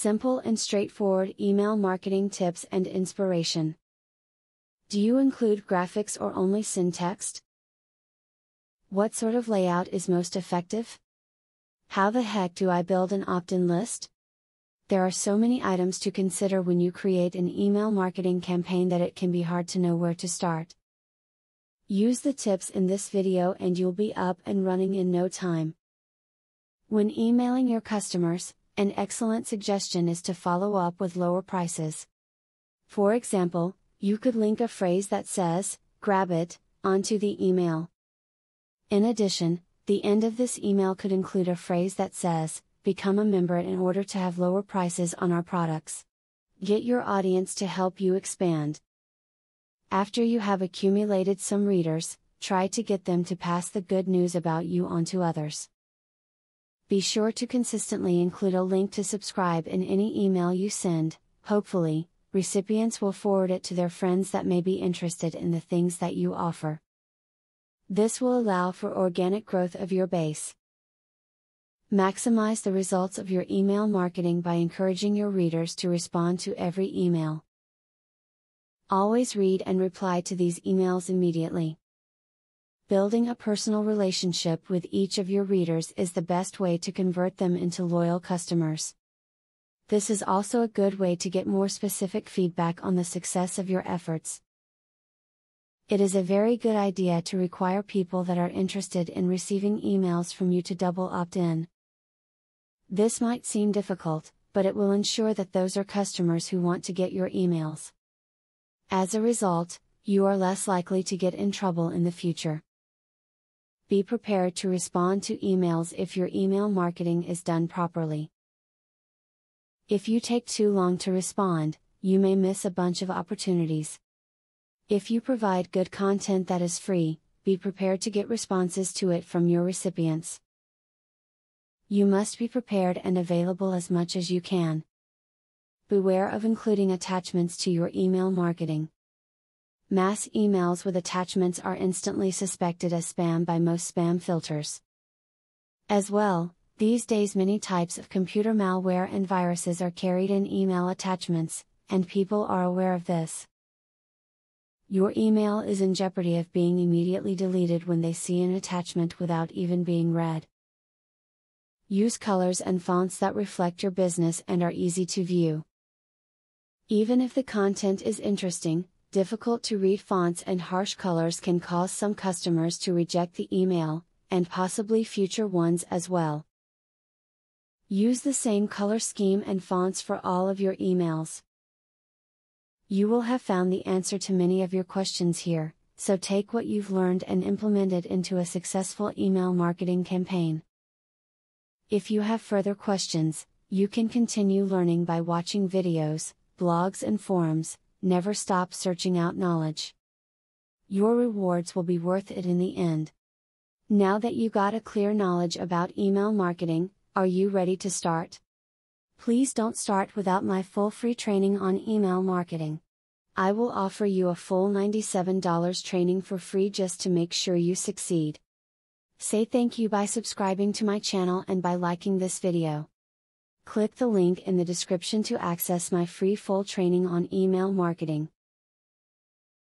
Simple and straightforward email marketing tips and inspiration. Do you include graphics or only send text? What sort of layout is most effective? How the heck do I build an opt-in list? There are so many items to consider when you create an email marketing campaign that it can be hard to know where to start. Use the tips in this video and you'll be up and running in no time. When emailing your customers, an excellent suggestion is to follow up with lower prices. For example, you could link a phrase that says, "Grab it," onto the email. In addition, the end of this email could include a phrase that says, "Become a member in order to have lower prices on our products." Get your audience to help you expand. After you have accumulated some readers, try to get them to pass the good news about you on to others. Be sure to consistently include a link to subscribe in any email you send. Hopefully, recipients will forward it to their friends that may be interested in the things that you offer. This will allow for organic growth of your base. Maximize the results of your email marketing by encouraging your readers to respond to every email. Always read and reply to these emails immediately. Building a personal relationship with each of your readers is the best way to convert them into loyal customers. This is also a good way to get more specific feedback on the success of your efforts. It is a very good idea to require people that are interested in receiving emails from you to double opt-in. This might seem difficult, but it will ensure that those are customers who want to get your emails. As a result, you are less likely to get in trouble in the future. Be prepared to respond to emails if your email marketing is done properly. If you take too long to respond, you may miss a bunch of opportunities. If you provide good content that is free, be prepared to get responses to it from your recipients. You must be prepared and available as much as you can. Beware of including attachments to your email marketing. Mass emails with attachments are instantly suspected as spam by most spam filters. As well, these days many types of computer malware and viruses are carried in email attachments, and people are aware of this. Your email is in jeopardy of being immediately deleted when they see an attachment without even being read. Use colors and fonts that reflect your business and are easy to view. Even if the content is interesting, difficult to read fonts and harsh colors can cause some customers to reject the email, and possibly future ones as well. Use the same color scheme and fonts for all of your emails. You will have found the answer to many of your questions here, so take what you've learned and implement it into a successful email marketing campaign. If you have further questions, you can continue learning by watching videos, blogs and forums. Never stop searching out knowledge. Your rewards will be worth it in the end. Now that you got a clear knowledge about email marketing, are you ready to start? Please don't start without my full free training on email marketing. I will offer you a full $97 training for free just to make sure you succeed. Say thank you by subscribing to my channel and by liking this video. Click the link in the description to access my free full training on email marketing.